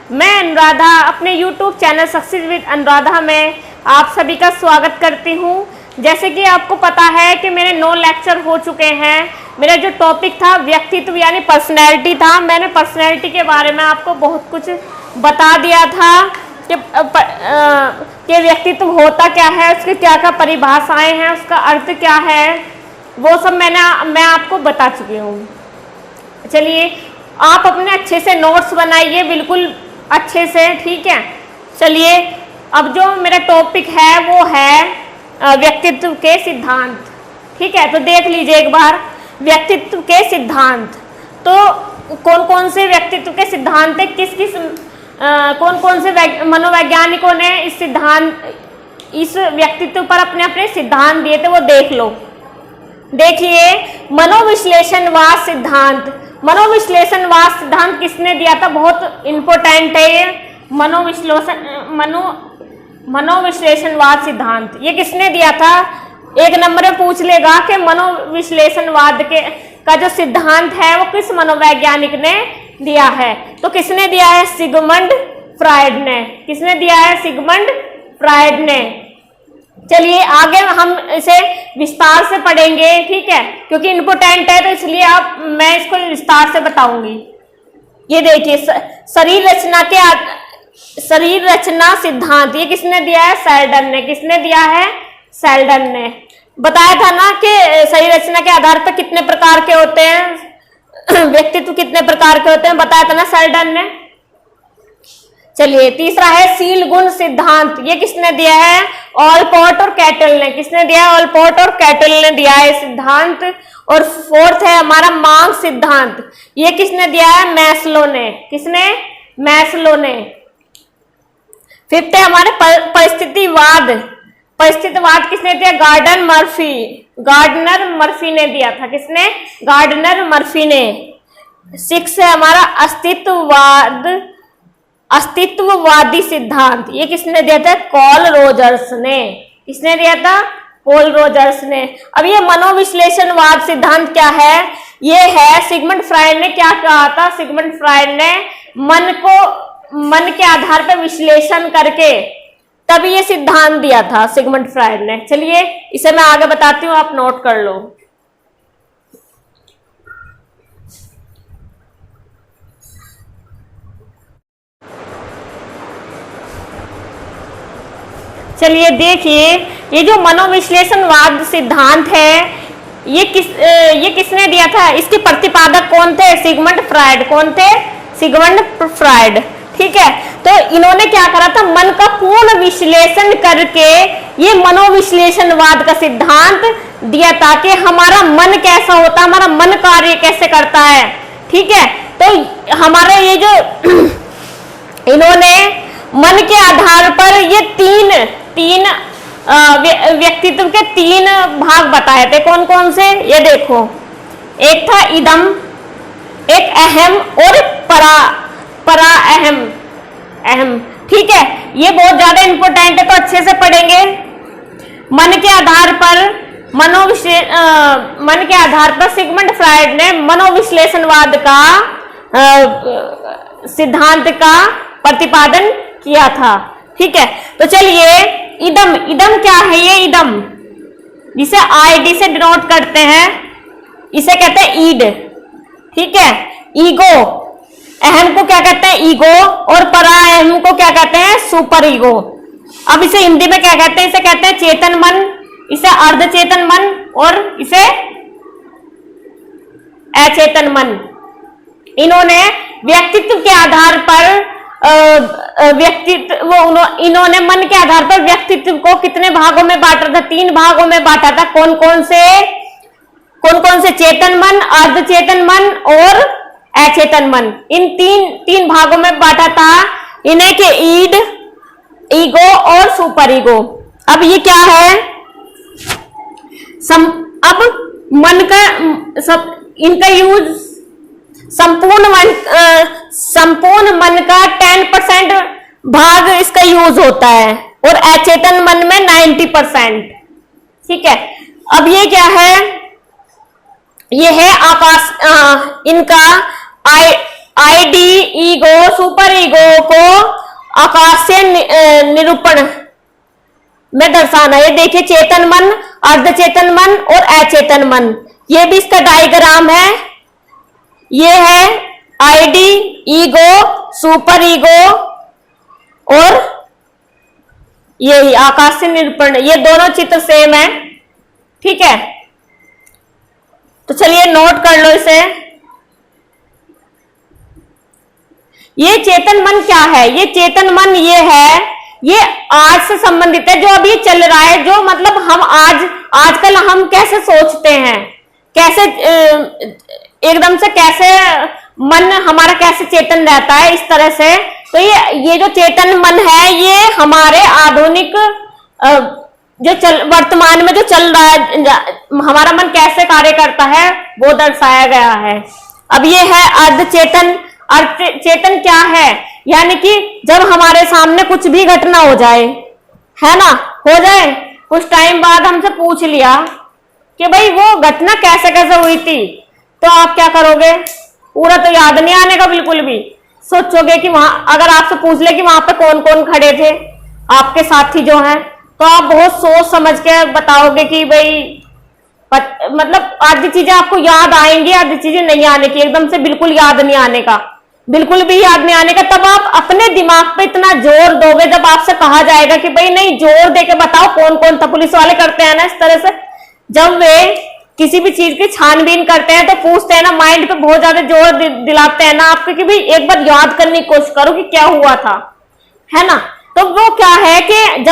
मैं अनुराधा अपने YouTube channel success with Anuradha में आप सभी का स्वागत करती हूँ। जैसे कि आपको पता है कि मेरे 9 लेक्चर हो चुके हैं। मेरा जो टॉपिक था व्यक्तित्व यानी पर्सनैलिटी था। मैंने पर्सनैलिटी के बारे में आपको बहुत कुछ बता दिया था कि व्यक्तित्व होता क्या है, उसकी क्या क्या परिभाषाएं हैं, उसका अर्थ क्या है, वो सब मैं आपको बता चुकी हूँ। चलिए आप अपने अच्छे से नोट्स बनाइए, बिल्कुल अच्छे से, ठीक है। चलिए अब जो मेरा टॉपिक है वो है व्यक्तित्व के सिद्धांत, ठीक है। तो देख लीजिए एक बार व्यक्तित्व के सिद्धांत। तो कौन कौन से व्यक्तित्व के सिद्धांत है, कौन कौन से मनोवैज्ञानिकों ने इस व्यक्तित्व पर अपने अपने सिद्धांत दिए थे, वो देख लो। देखिए मनोविश्लेषणवाद सिद्धांत। मनोविश्लेषणवाद सिद्धांत किसने दिया था, बहुत इंपॉर्टेंट है ये। मनोविश्लेषणवाद सिद्धांत ये किसने दिया था, एक नंबर में पूछ लेगा कि मनोविश्लेषणवाद का जो सिद्धांत है वो किस मनोवैज्ञानिक ने दिया है। तो किसने दिया है, सिगमंड फ्रायड ने। किसने दिया है, सिगमंड फ्रायड ने। चलिए आगे हम इसे विस्तार से पढ़ेंगे, ठीक है, क्योंकि इम्पोर्टेंट है तो इसलिए मैं इसको विस्तार से बताऊंगी। ये देखिए शरीर रचना सिद्धांत ये किसने दिया है, सेल्डन ने। किसने दिया है, सेल्डन ने। बताया था ना कि शरीर रचना के आधार पर कितने प्रकार के होते हैं, व्यक्तित्व कितने प्रकार के होते हैं, बताया था ना सेल्डन ने। चलिए तीसरा है शील गुण सिद्धांत। ये किसने दिया है, ऑलपोर्ट और कैटल ने। किसने दिया है, ऑलपोर्ट और कैटल ने दिया है सिद्धांत। और फोर्थ है हमारा मांग सिद्धांत। ये किसने दिया है, मैस्लो ने। किसने, मैस्लो ने। फिफ्थ है हमारे परिस्थितिवाद। परिस्थितिवाद किसने दिया, गार्डनर मर्फी ने दिया था। किसने, गार्डनर मर्फी ने। 6 है हमारा अस्तित्ववादी सिद्धांत। ये किसने दिया था, कॉल रोजर्स ने। किसने दिया था, कॉल रोजर्स ने। अब ये मनोविश्लेषणवाद सिद्धांत क्या है, ये है सिगमंड फ्रायड ने क्या कहा था। सिगमंड फ्रायड ने मन के आधार पर विश्लेषण करके तभी ये सिद्धांत दिया था सिगमंड फ्रायड ने। चलिए इसे मैं आगे बताती हूँ, आप नोट कर लो। चलिए देखिए ये जो मनोविश्लेषणवाद सिद्धांत है ये किसने दिया था, इसके प्रतिपादक कौन थे, सिगमंड फ्रायड। कौन थे, सिगमंड फ्रायड, ठीक है। तो इन्होंने क्या करा था, मन का पूर्ण विश्लेषण करके ये मनोविश्लेषणवाद का सिद्धांत दिया था कि हमारा मन कैसा होता है, हमारा मन कार्य कैसे करता है, ठीक है। तो हमारा ये जो इन्होंने मन के आधार पर ये तीन व्यक्तित्व के 3 भाग बताए थे। कौन कौन से, ये देखो, एक था इदम, एक अहम और परा अहम, ठीक है। ये बहुत ज्यादा इंपॉर्टेंट है तो अच्छे से पढ़ेंगे। मन के आधार पर सिगमंड फ्रायड ने मनोविश्लेषणवाद का सिद्धांत का प्रतिपादन किया था, ठीक है। तो चलिए इदम क्या है, ये इदम जिसे आईडी से डिनोट करते हैं इसे कहते हैं ईड, ठीक है। ईगो, अहम को क्या कहते हैं, ईगो, और परा अहम को क्या कहते हैं, सुपर ईगो। अब इसे हिंदी में क्या कहते हैं, इसे कहते हैं चेतन मन, इसे अर्धचेतन मन और इसे अचेतन मन। इन्होंने व्यक्तित्व के आधार पर इन्होंने मन के आधार पर व्यक्तित्व को कितने भागों में बांटा था, 3 भागों में बांटा था। कौन कौन से, चेतन मन, अर्धचेतन मन और अचेतन मन। इन तीन भागों में बांटा था इन्हें के ईड, ईगो और सुपर ईगो। अब ये क्या है, अब मन का इनका यूज संपूर्ण मन का 10% भाग इसका यूज होता है और अचेतन मन में 90%, ठीक है। अब ये क्या है, ये है आकाश, इनका आईडी ईगो सुपर ईगो को आकाशीय निरूपण में दर्शाना। ये देखिए चेतन मन, अर्धचेतन मन और अचेतन मन, ये भी इसका डायग्राम है। ये है आईडी ईगो सुपर ईगो और यही आकाशीय निरूपण, ये दोनों चित्र सेम है। ठीक है, तो चलिए नोट कर लो इसे। ये चेतन मन क्या है? ये चेतन मन ये है, ये आज से संबंधित है, जो अभी चल रहा है, जो मतलब हम आजकल हम कैसे सोचते हैं, कैसे एकदम से कैसे मन हमारा कैसे चेतन रहता है, इस तरह से। तो ये जो चेतन मन है, ये हमारे आधुनिक जो वर्तमान में जो चल रहा है, हमारा मन कैसे कार्य करता है, वो दर्शाया गया है। अब ये है अर्धचेतन। अर्धचेतन क्या है? यानी कि जब हमारे सामने कुछ भी घटना हो जाए, है ना, हो जाए, कुछ टाइम बाद हमसे पूछ लिया कि भाई वो घटना कैसे कैसे हुई थी, तो आप क्या करोगे? पूरा तो याद नहीं आने का बिल्कुल भी। सोचोगे कि वहां, अगर आपसे पूछ ले कि वहां पे कौन कौन खड़े थे आपके साथी जो हैं, तो आप बहुत सोच समझ के बताओगे कि भाई मतलब आधी चीजें आपको याद आएंगी, आधी चीजें नहीं आने की, एकदम से बिल्कुल याद नहीं आने का, बिल्कुल भी याद नहीं आने का। तब आप अपने दिमाग पे इतना जोर दोगे, जब आपसे कहा जाएगा कि भाई नहीं, जोर देके बताओ कौन कौन था। पुलिस वाले करते हैं ना इस तरह से, जब वे किसी भी चीज की छानबीन करते हैं तो पूछते हैं ना, माइंड पे बहुत ज्यादा जोर दिलाते हैं ना आपको कि भाई एक बार याद करने की कोशिश करो कि क्या हुआ था, है ना। तो वो क्या है कि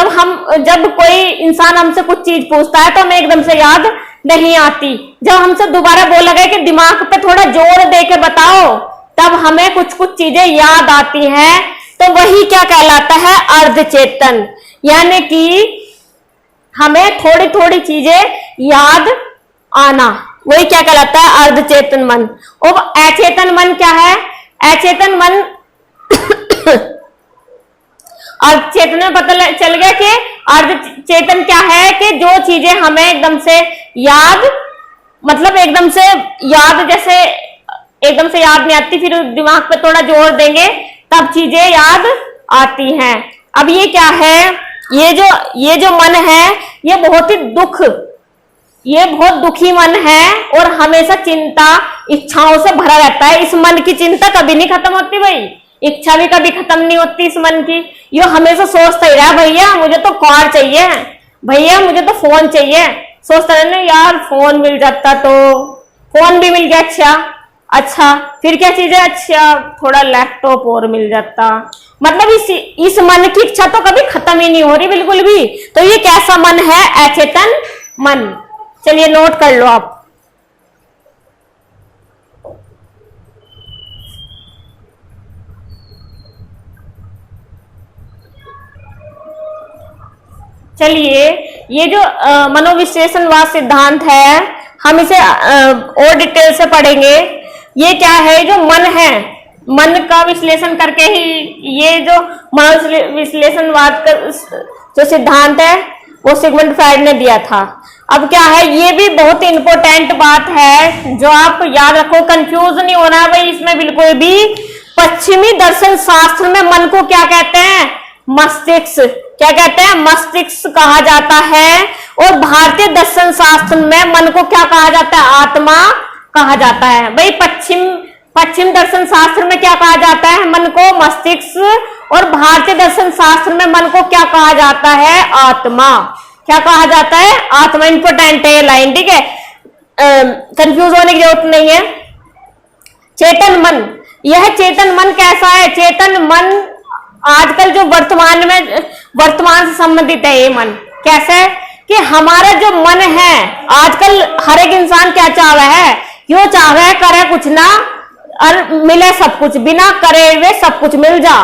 जब कोई इंसान हमसे कुछ चीज पूछता है तो हमें एकदम से याद नहीं आती। जब हमसे दोबारा बोला गया कि दिमाग पे थोड़ा जोर दे के बताओ, तब हमें कुछ कुछ चीजें याद आती हैं। तो वही क्या कहलाता है? अर्धचेतन। यानी कि हमें थोड़ी थोड़ी चीजें याद आना, वही क्या कहलाता है? अर्धचेतन मन। और अचेतन मन क्या है? अचेतन मन अर्धचेतन में पता चल गया कि अर्धचेतन क्या है कि जो चीजें हमें एकदम से याद, मतलब एकदम से याद, जैसे एकदम से याद नहीं आती, फिर दिमाग पे थोड़ा जोर देंगे तब चीजें याद आती हैं। अब ये क्या है? ये जो मन है, ये बहुत दुखी मन है और हमेशा चिंता इच्छाओं से भरा रहता है। इस मन की चिंता कभी नहीं खत्म होती भाई, इच्छा भी कभी खत्म नहीं होती इस मन की। ये हमेशा सोचता ही रहा, भैया मुझे तो कार चाहिए, भैया मुझे तो फोन चाहिए। सोचता रहना, यार फोन मिल जाता तो, फोन भी मिल गया, अच्छा फिर क्या चीज है, अच्छा थोड़ा लैपटॉप और मिल जाता। मतलब इस मन की इच्छा तो कभी खत्म ही नहीं हो रही बिल्कुल भी। तो ये कैसा मन है? अचेतन मन। चलिए नोट कर लो आप। चलिए, ये जो मनोविश्लेषणवाद सिद्धांत है, हम इसे और डिटेल से पढ़ेंगे। ये क्या है? जो मन है, मन का विश्लेषण करके ही ये जो मनोविश्लेषणवाद का जो सिद्धांत है वो सिगमंड फ्राइड ने दिया था। अब क्या है, ये भी बहुत इंपॉर्टेंट बात है जो आप याद रखो, कंफ्यूज नहीं होना है भाई इसमें बिल्कुल भी। पश्चिमी दर्शन शास्त्र में मन को क्या कहते हैं? मस्तिष्क। क्या कहते हैं? मस्तिष्क कहा जाता है। और भारतीय दर्शन शास्त्र में मन को क्या कहा जाता है? आत्मा कहा जाता है। भाई पश्चिम दर्शन शास्त्र में क्या कहा जाता है? मन को मस्तिष्क। और भारतीय दर्शन शास्त्र में मन को क्या कहा जाता है? आत्मा। क्या कहा जाता है? आत्मा। इंपोर्टेंट है ये लाइन, ठीक है, कंफ्यूज होने की जरूरत नहीं है। चेतन मन, यह चेतन मन कैसा है? चेतन मन आजकल जो वर्तमान से संबंधित है। ये मन कैसे है कि हमारा जो मन है, आजकल हर एक इंसान क्या चाह रहा है? यो चाह रहा है करे कुछ ना और मिले सब कुछ, बिना करे हुए सब कुछ मिल जा,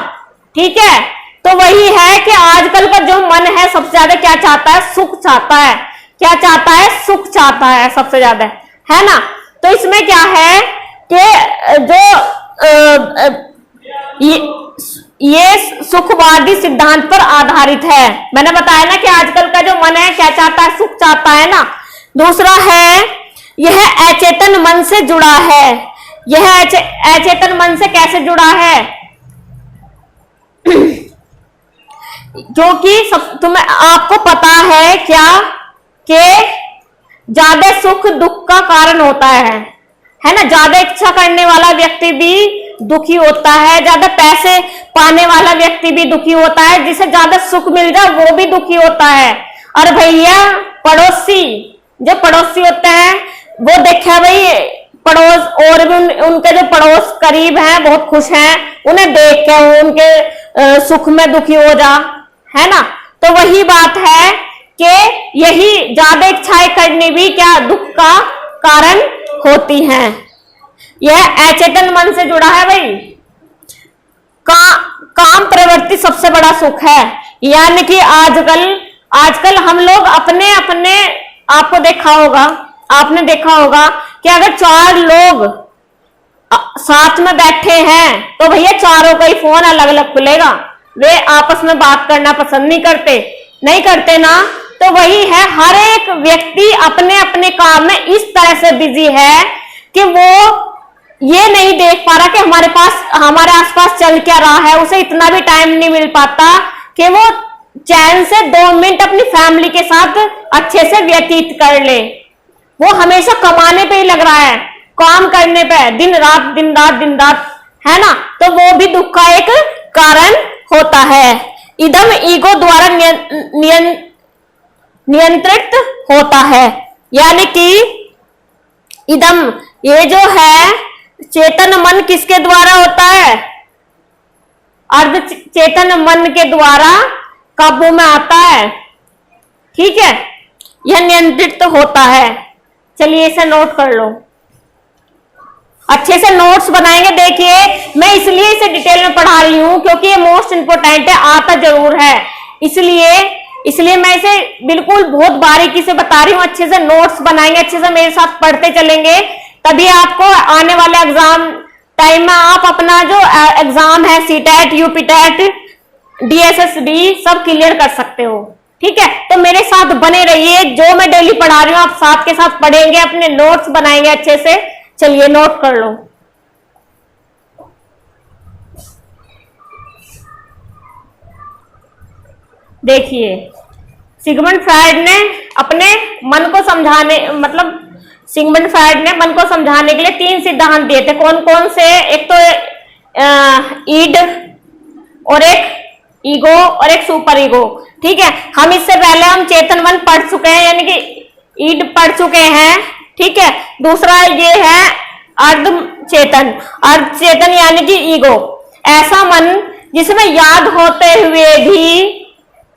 ठीक है। तो वही है कि आजकल का जो मन है सबसे ज्यादा क्या चाहता है? सुख चाहता है। क्या चाहता है? सुख चाहता है सबसे ज्यादा, है ना। तो इसमें क्या है कि जो ये सुखवादी सिद्धांत पर आधारित है। मैंने बताया ना कि आजकल का जो मन है क्या चाहता है? सुख चाहता है ना। दूसरा है, यह अचेतन मन से जुड़ा है। यह अचेतन मन से कैसे जुड़ा है? क्योंकि तुम्हें आपको पता है क्या कि ज्यादा सुख दुख का कारण होता है ना। ज्यादा इच्छा करने वाला व्यक्ति भी दुखी होता है, ज्यादा पैसे पाने वाला व्यक्ति भी दुखी होता है, जिसे ज्यादा सुख मिल जाए वो भी दुखी होता है। और भैया पड़ोसी, जो पड़ोसी होते हैं वो देखा भाई पड़ोस, और भी उनके जो पड़ोस करीब हैं बहुत खुश हैं, उन्हें देख के उनके सुख में दुखी हो जा, है ना। तो वही बात है कि यही ज्यादा इच्छाएं करनी भी क्या दुख का कारण होती हैं। यह अचेतन मन से जुड़ा है भाई। काम प्रवृत्ति सबसे बड़ा सुख है, यानी कि आजकल हम लोग अपने आपने देखा होगा कि अगर 4 लोग साथ में बैठे हैं तो भैया चारों का ही फोन अलग अलग खुलेगा। वे आपस में बात करना पसंद नहीं करते ना। तो वही है, हर एक व्यक्ति अपने अपने काम में इस तरह से बिजी है कि वो ये नहीं देख पा रहा कि हमारे आसपास चल क्या रहा है। उसे इतना भी टाइम नहीं मिल पाता कि वो चैन से 2 मिनट अपनी फैमिली के साथ अच्छे से व्यतीत कर ले। वो हमेशा कमाने पे ही लग रहा है, काम करने पे, दिन रात, है ना। तो वो भी दुख का एक कारण होता है। इदम ईगो द्वारा नियंत्रित होता है, यानी कि इदम ये जो है चेतन मन किसके द्वारा होता है? अर्ध चेतन मन के द्वारा काबू में आता है, ठीक है। यह नियंत्रित तो होता है। चलिए इसे नोट कर लो, अच्छे से नोट्स बनाएंगे। देखिए मैं इसलिए इसे डिटेल में पढ़ा रही हूं क्योंकि ये मोस्ट इंपोर्टेंट है, आता जरूर है, इसलिए मैं इसे बिल्कुल बहुत बारीकी से बता रही हूँ। अच्छे से नोट्स बनाएंगे, अच्छे से मेरे साथ पढ़ते चलेंगे, तभी आपको आने वाले एग्जाम टाइम में आप अपना जो एग्जाम है सीटेट, यूपीटेट, डीएसएसबी सब क्लियर कर सकते हो, ठीक है। तो मेरे साथ बने रहिए, जो मैं डेली पढ़ा रही हूँ आप साथ के साथ पढ़ेंगे, अपने नोट्स बनाएंगे अच्छे से। चलिए नोट कर लो। देखिए सिगमंड फ्रायड ने अपने मन को समझाने सिगमंड फ्रायड ने मन को समझाने के लिए 3 सिद्धांत दिए थे। कौन कौन से? एक तो ईड, और एक ईगो, और एक सुपर ईगो, ठीक है। हम इससे पहले हम चेतन मन पढ़ चुके हैं, यानी कि ईड पढ़ चुके हैं, ठीक है। दूसरा ये है अर्ध चेतन यानी कि ईगो, ऐसा मन जिसमें याद होते हुए भी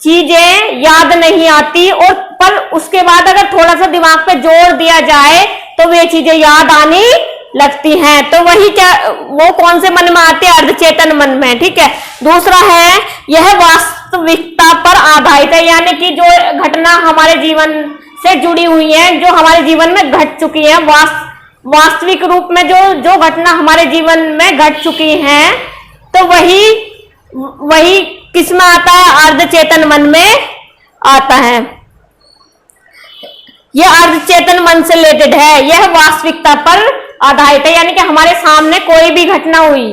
चीजें याद नहीं आती, और पर उसके बाद अगर थोड़ा सा दिमाग पे जोर दिया जाए तो वे चीजें याद आने लगती हैं। तो वही क्या, वो कौन से मन में आते हैं? अर्धचेतन मन में, ठीक है। दूसरा है यह वास्तविकता पर आधारित है, यानी कि जो घटना हमारे जीवन से जुड़ी हुई है, जो हमारे जीवन में घट चुकी है, वास्तविक रूप में जो घटना हमारे जीवन में घट चुकी है, तो वही किस में आता है? अर्धचेतन मन में आता है। यह अर्धचेतन मन से रिलेटेड है, यह वास्तविकता पर आधारित है, यानी कि हमारे सामने कोई भी घटना हुई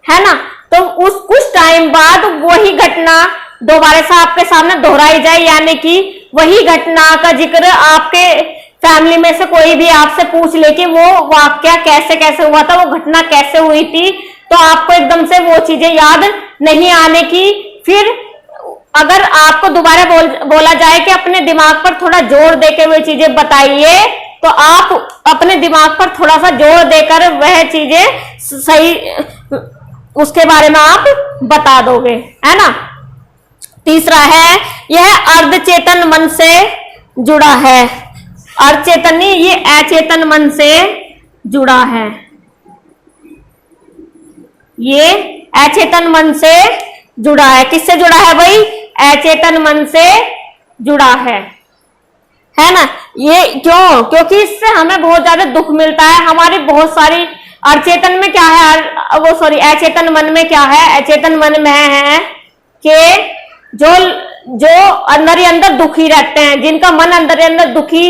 है ना, तो उस कुछ टाइम बाद वही घटना दोबारा से आपके सामने दोहराई जाए, यानी कि वही घटना का जिक्र आपके फैमिली में से कोई भी आपसे पूछ ले कि वो वाकया कैसे कैसे हुआ था, वो घटना कैसे हुई थी, तो आपको एकदम से वो चीजें याद नहीं आने की। फिर अगर आपको दोबारा बोला जाए कि अपने दिमाग पर थोड़ा जोर देकर वो चीजें बताइए, तो आप अपने दिमाग पर थोड़ा सा जोर देकर वह चीजें सही उसके बारे में आप बता दोगे, है ना। तीसरा है यह अर्धचेतन मन से जुड़ा है, अर्धचेतन नहीं, ये अचेतन मन से जुड़ा है, ये अचेतन मन से जुड़ा है। किससे जुड़ा है भाई? अचेतन मन से जुड़ा है ना। ये क्यों? क्योंकि इससे हमें बहुत ज्यादा दुख मिलता है। हमारी बहुत सारी अचेतन में क्या है, अचेतन मन में क्या है? अचेतन मन में है कि जो अंदर ही अंदर दुखी रहते हैं, जिनका मन अंदर ही अंदर दुखी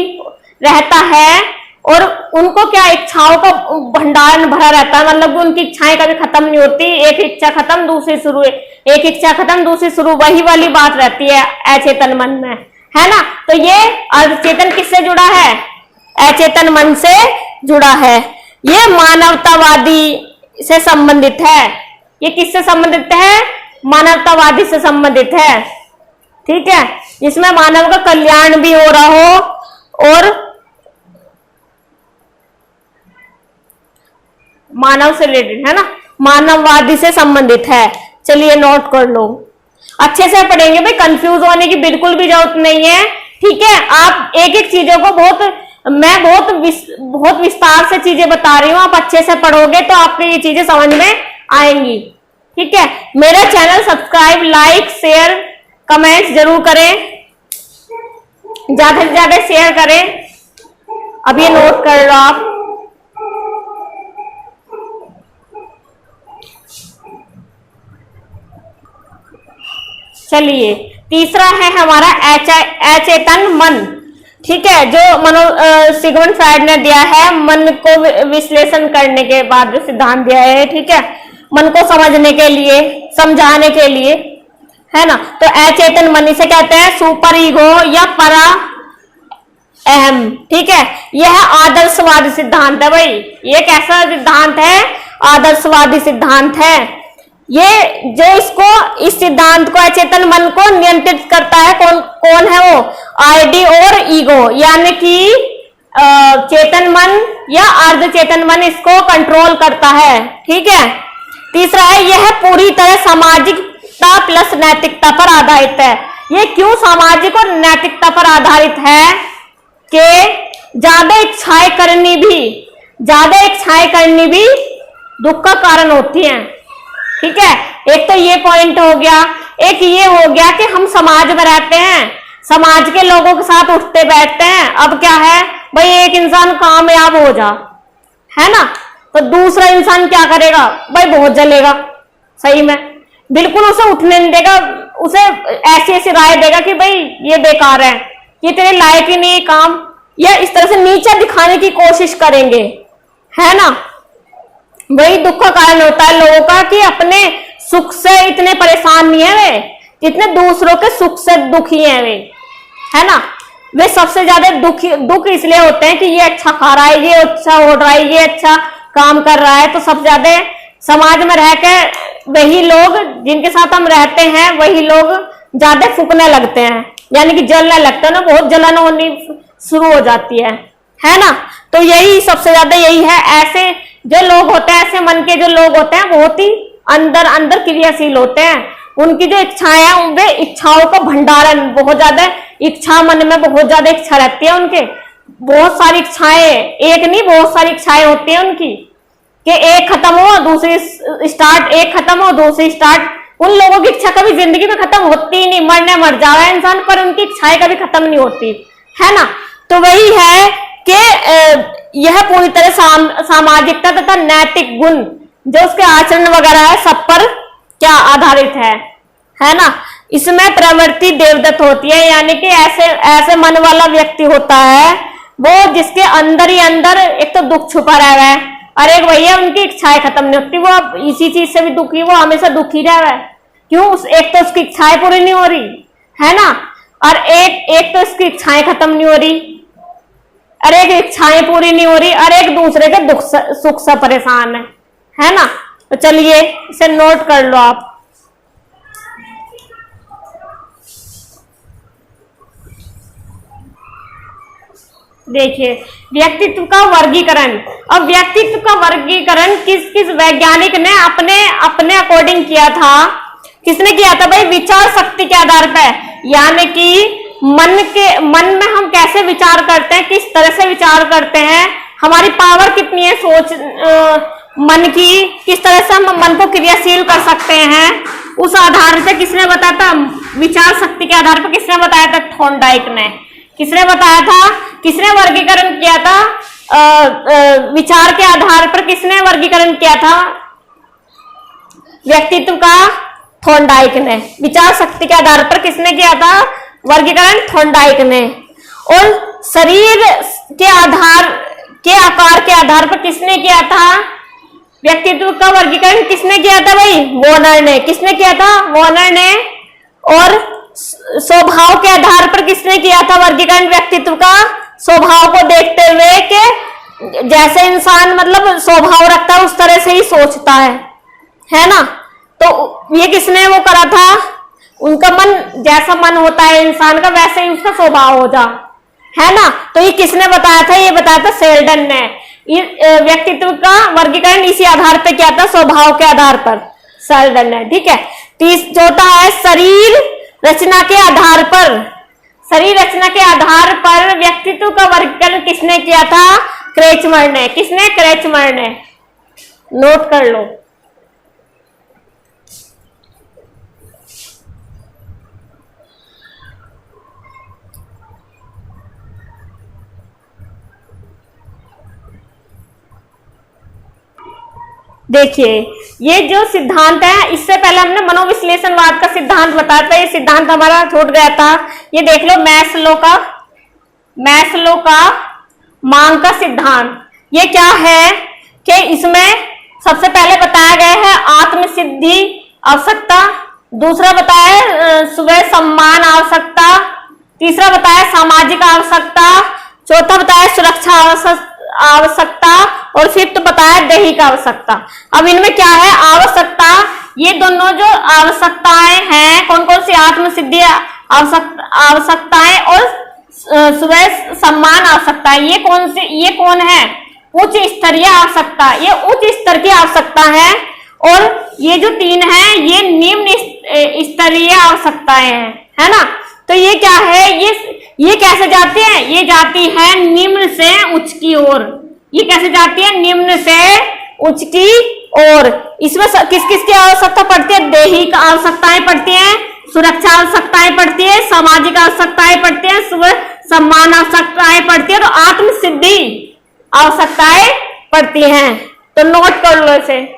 रहता है, और उनको क्या इच्छाओं का भंडार भरा रहता है, मतलब उनकी इच्छाएं कभी खत्म नहीं होती, एक इच्छा खत्म दूसरी शुरू, एक इच्छा खत्म दूसरी शुरू, वही वाली बात रहती है अचेतन मन में, है ना। तो ये अर्धचेतन किससे जुड़ा है? अचेतन मन से जुड़ा है। ये मानवतावादी से संबंधित है। ये किससे संबंधित है? मानवतावादी से संबंधित है, ठीक है, जिसमें मानव का कल्याण भी हो रहा हो और मानव से रिलेटेड, है ना, मानववादी से संबंधित है। चलिए नोट कर लो, अच्छे से पढ़ेंगे भाई, कंफ्यूज होने की बिल्कुल भी जरूरत नहीं है, ठीक है। आप एक एक चीजों को मैं बहुत विस्तार से चीजें बता रही हूँ, आप अच्छे से पढ़ोगे तो आपको ये चीजें समझ में आएंगी, ठीक है। मेरा channel subscribe, like, share, comments जरूर करें, ज्यादा से ज्यादा शेयर करें। अब ये नोट कर लो आप। चलिए तीसरा है हमारा अचेतन मन, ठीक है, जो सिगमंड फ्राइड ने दिया है, मन को विश्लेषण करने के बाद जो सिद्धांत दिया है, ठीक है, मन को समझने के लिए, समझाने के लिए, है ना। तो अचेतन मन इसे कहते हैं सुपर ईगो या परा अहम, ठीक है। यह आदर्शवादी सिद्धांत है भाई, ये कैसा सिद्धांत है? आदर्शवादी सिद्धांत है। ये जो इस सिद्धांत को, अचेतन मन को नियंत्रित करता है, कौन है वो? आईडी और ईगो, यानी कि चेतन मन या अर्धचेतन मन इसको कंट्रोल करता है, ठीक है। तीसरा है, यह पूरी तरह सामाजिकता प्लस नैतिकता पर आधारित है। ये क्यों सामाजिक और नैतिकता पर आधारित है? कि ज्यादा इच्छाएं करनी भी दुख का कारण होती हैं, ठीक है। एक तो ये पॉइंट हो गया, एक ये हो गया कि हम समाज में रहते हैं, समाज के लोगों के साथ उठते बैठते हैं। अब क्या है भाई, एक इंसान कामयाब हो जा, है ना, तो दूसरा इंसान क्या करेगा भाई? बहुत जलेगा, सही में, बिल्कुल उसे उठने नहीं देगा, उसे ऐसी राय देगा कि भाई ये बेकार है, ये तेरे लायक ही नहीं काम, या इस तरह से नीचा दिखाने की कोशिश करेंगे, है ना। वही दुख का कारण होता है लोगों का कि अपने सुख से इतने परेशान नहीं है वे, जितने दूसरों के सुख से दुखी हैं वे, है ना। वे सबसे ज्यादा दुख इसलिए होते हैं कि ये अच्छा खा रहा है, ये अच्छा हो रहा है, ये अच्छा काम कर रहा है, तो सबसे ज्यादा समाज में रहकर वही लोग जिनके साथ हम रहते हैं वही लोग ज्यादा फूकने लगते हैं, यानी कि जलने लगते हैं ना, बहुत जलन होनी शुरू हो जाती है ना। तो यही सबसे ज्यादा यही है, ऐसे जो लोग होते हैं, ऐसे मन के जो लोग होते हैं बहुत ही अंदर क्रियाशील होते हैं। उनकी जो इच्छाएं हैं, वे इच्छाओं का भंडारण, बहुत ज्यादा इच्छा, मन में बहुत ज्यादा इच्छा रहती है उनके, बहुत सारी इच्छाएं, एक नहीं बहुत सारी इच्छाएं होती है उनकी, कि एक खत्म हो दूसरी स्टार्ट, एक खत्म हो दूसरी स्टार्ट। उन लोगों की इच्छा कभी जिंदगी में खत्म होती ही नहीं, मर जाए इंसान, पर उनकी इच्छाएं कभी खत्म नहीं होती, है ना। तो वही है कि यह पूरी तरह सामाजिकता तथा नैतिक गुण जो उसके आचरण वगैरह है सब पर क्या आधारित है ना। इसमें प्रवृत्ति देवदत्त होती है, यानी कि ऐसे मन वाला व्यक्ति होता है वो जिसके अंदर ही अंदर एक तो दुख छुपा रह रहा है, और एक भैया उनकी इच्छाएं खत्म नहीं होती, वो अब इसी चीज से भी दुखी, वो हमेशा दुखी रह रहा है। क्यों? एक तो उसकी इच्छाएं पूरी नहीं हो रही, है ना, और एक तो इसकी इच्छाएं खत्म नहीं हो रही, और एक इच्छाएं पूरी नहीं हो रही, और एक दूसरे के सुख से परेशान है ना। तो चलिए इसे नोट कर लो आप। देखिए व्यक्तित्व का वर्गीकरण। अब व्यक्तित्व का वर्गीकरण किस वैज्ञानिक ने अपने अकॉर्डिंग किया था? किसने किया था भाई? विचार शक्ति के आधार पर, यानी कि मन में हम कैसे विचार करते हैं, किस तरह से विचार करते हैं, हमारी पावर कितनी है सोच मन की, किस तरह से हम मन को क्रियाशील कर सकते हैं, उस आधार पे किसने बताया था? विचार शक्ति के आधार पर किसने बताया था? थॉर्नडाइक ने। किसने बताया था? किसने वर्गीकरण किया था? विचार के आधार पर किसने वर्गीकरण किया था व्यक्तित्व का? थॉर्नडाइक ने। विचार शक्ति के आधार पर किसने किया था वर्गीकरण? थॉर्नडाइक ने। और शरीर के आधार के आकार के आधार पर किसने किया था? व्यक्तित्व का वर्गीकरण किसने किया था भाई? वॉर्नर ने। किसने किया था? वॉर्नर ने। और स्वभाव के आधार पर किसने किया था वर्गीकरण व्यक्तित्व का? स्वभाव को देखते हुए कि जैसे इंसान मतलब स्वभाव रखता है उस तरह से ही सोचता है ना। तो ये किसने वो करा था? उनका मन, जैसा मन होता है इंसान का वैसे ही उसका स्वभाव होता है ना। तो ये किसने बताया था? ये बताया था सेल्डन ने। व्यक्तित्व का वर्गीकरण इसी आधार पर किया था, स्वभाव के आधार पर, सेल्डन ने। ठीक है। चौथा है शरीर रचना के आधार पर। शरीर रचना के आधार पर व्यक्तित्व का वर्गीकरण किसने किया था? क्रेचमर ने। किसने? क्रेचमर ने। नोट कर लो। देखिए ये जो सिद्धांत है, इससे पहले हमने मनोविश्लेषणवाद का सिद्धांत बताया था। ये सिद्धांत हमारा छूट गया था। ये देख लो, मैस्लो का मांग का सिद्धांत। ये क्या है कि इसमें सबसे पहले बताया गया है आत्मसिद्धि आवश्यकता, दूसरा बताया स्व सम्मान आवश्यकता, तीसरा बताया सामाजिक आवश्यकता, चौथा बताया सुरक्षा आवश्यकता और फिफ्थ बताया दैहिक आवश्यकता। अब इनमें क्या है? आवश्यकता, ये दोनों जो आवश्यकताएं हैं, कौन कौन सी? आत्मसिद्धि आवश्यकताएं और स्व सम्मान आवश्यकता। ये कौन है? उच्च स्तरीय आवश्यकता। ये उच्च स्तर की आवश्यकता है। और ये जो तीन है ये निम्न स्तरीय आवश्यकताएं हैं, है ना। तो ये क्या है? ये कैसे जाती है? ये जाती है निम्न से उच्च की ओर। ये कैसे जाती है? निम्न से उच्च की ओर। इसमें किस किस की आवश्यकता पड़ती है? दैहिक आवश्यकताएं पड़ती हैं, सुरक्षा आवश्यकताएं पड़ती है, सामाजिक आवश्यकताएं पड़ती है, स्व सम्मान आवश्यकताएं पड़ती है और आत्मसिद्धि आवश्यकताएं पड़ती हैं। तो नोट कर लो इसे।